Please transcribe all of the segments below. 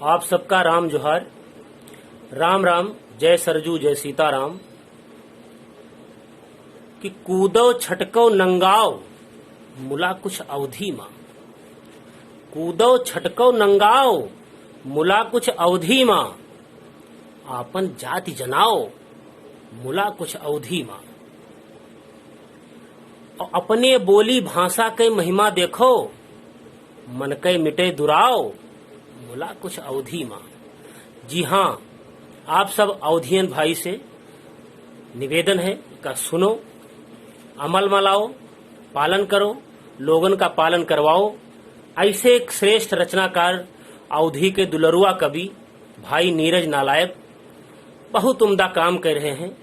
आप सबका राम जोहार। राम राम, जय सरजू जय सीताराम। कि कूदो छटको नंगाओ मुला कुछ अवधि मां। कूदो छटको नंगाओ मुला कुछ अवधि मां। आपन जाति जनाओ मुला कुछ अवधि मां। और अपने बोली भाषा के महिमा देखो, मन के मिटे दुराओ मुला कुछ अवधि मां। जी हाँ, आप सब अवधियन भाई से निवेदन है का सुनो, अमल में लाओ, पालन करो, लोगन का पालन करवाओ। ऐसे एक श्रेष्ठ रचनाकार अवधि के दुलरुआ कवि भाई नीरज नालायक बहुत उम्दा काम कर रहे हैं।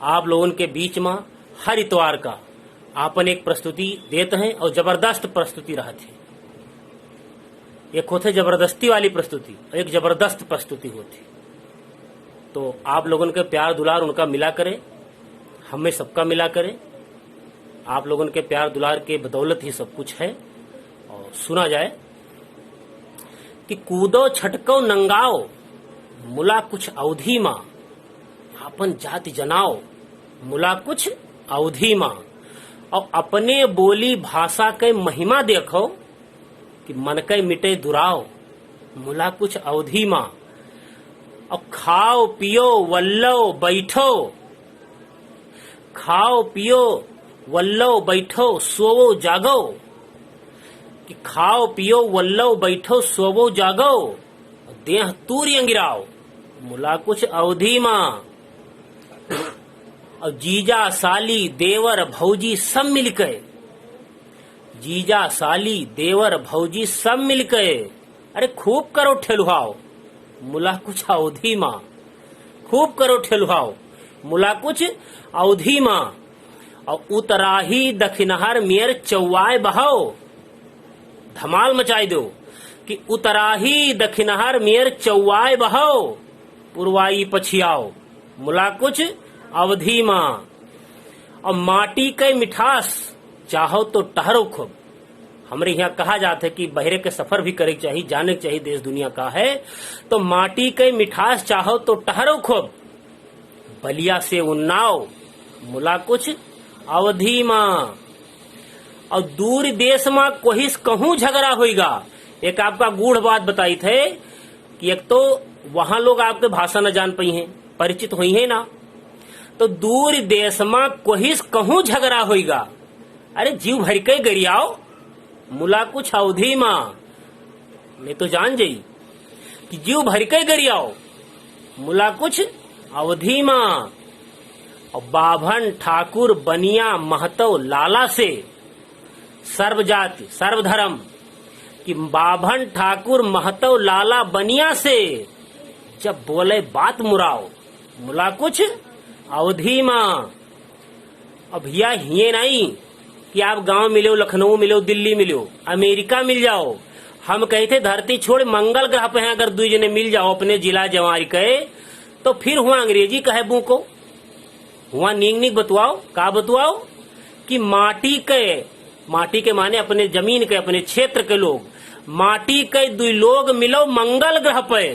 आप लोगन के बीच में हर इतवार का आपन एक प्रस्तुति देते हैं और जबरदस्त प्रस्तुति रहती है। एक होते जबरदस्ती वाली प्रस्तुति, एक जबरदस्त प्रस्तुति होती। तो आप लोगन के प्यार दुलार उनका मिला करे, हमें सबका मिला करे। आप लोगन के प्यार दुलार के बदौलत ही सब कुछ है। और सुना जाए कि कूदो छटको नंगाओ मुला कुछ अवधि मां। आपन जाति जनाओ मुला कुछ अवधि मां। और अपने बोली भाषा के महिमा देखो, कि मन के मिटे दुराओ मुला कुछ अवधि मां। और खाओ पियो वल्लो बैठो, खाओ पियो वल्लो बैठो सोवो जागो। कि खाओ पियो वल्लो बैठो सोवो जागो, देह तूरियं गिराओ मुला कुछ अवधि मां। और जीजा साली देवर भौजी सब मिलके, जीजा साली देवर भौजी सब मिलके, अरे खूब करो ठेलुहाओ मुला कुछ अवधि मां। खूब करो ठेलुहाओ मुला कुछ अवधि मां। और उतराही दखिनहर मेर चौवाय बहाओ, धमाल मचाई दो। कि उतराही दखिनहर मेर चौवाय बहाओ, पुरवाई पछियाओ मुला कुछ अवधि मां। और माटी के मिठास चाहो तो टहरो खूब। हमरे यहाँ कहा जाता है कि बहरे के सफर भी करे चाहिए, जाने चाहिए देश दुनिया का है। तो माटी के मिठास चाहो तो टहरो खूब, बलिया से उन्नाव मुला कुछ अवधि मां। और दूर देश में कोहिस कहूं झगड़ा होगा। एक आपका गूढ़ बात बताई थे कि एक तो वहां लोग आपके भाषा न जान पाई हैं, परिचित हुई है ना। तो दूर देश में कोहिस कहूं झगड़ा होगा, अरे जीव भर के गरियाओ मुला कुछ अवधि मां। नहीं तो जान जाई कि जीव भर के गरियाओ मुला कुछ अवधि मां। और बाभन ठाकुर बनिया महतो लाला से सर्व जाति सर्व धर्म। कि बाभन ठाकुर महतो लाला बनिया से जब बोले बात मुराओ मुला कुछ अवधि मां। अब भैया ये नहीं कि आप गांव मिलो, लखनऊ मिलो, दिल्ली मिलो, अमेरिका मिल जाओ। हम कहते धरती छोड़ मंगल ग्रह पे हैं, अगर दो जने मिल जाओ अपने जिला जवार के, तो फिर हुआ अंग्रेजी कहे बू को, हुआ नींग नींग बतुआओ। का बतुआओ कि माटी के माने अपने जमीन के, अपने क्षेत्र के लोग। माटी के दो लोग मिलो मंगल ग्रह पे,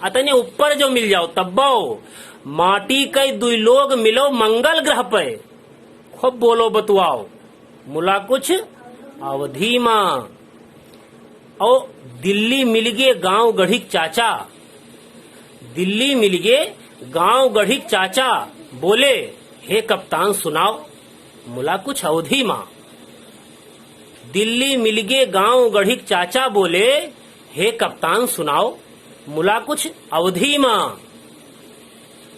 अतने ऊपर जो मिल जाओ तब्बो। माटी के दो लोग मिलो मंगल ग्रह पे, खूब बोलो बतुआओ मुला कुछ अवधि मां। और दिल्ली मिल गए गांव गढ़िक चाचा, दिल्ली मिल गए गांव गढ़िक चाचा, बोले हे कप्तान सुनाओ मुला कुछ अवधि मां। दिल्ली मिल गए गांव गढ़िक चाचा, बोले हे कप्तान सुनाओ मुला कुछ अवधि मां।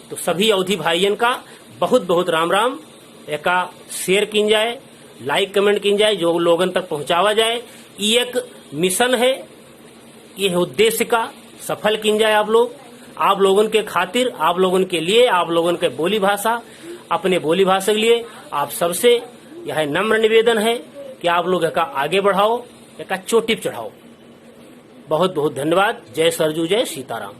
तो सभी अवधि भाइयन का बहुत बहुत राम राम। एका शेयर किन जाए, लाइक कमेंट किन जाए, जो लोगन तक पहुंचावा जाए। ये एक मिशन है, ये उद्देश्य का सफल किन जाए। आप लोगन के खातिर, आप लोगन के लिए, आप लोगन के बोली भाषा, अपने बोली भाषा के लिए आप सबसे यह नम्र निवेदन है कि आप लोग का आगे बढ़ाओ, एक चोटी चढ़ाओ। बहुत बहुत धन्यवाद। जय सरजू जय सीताराम।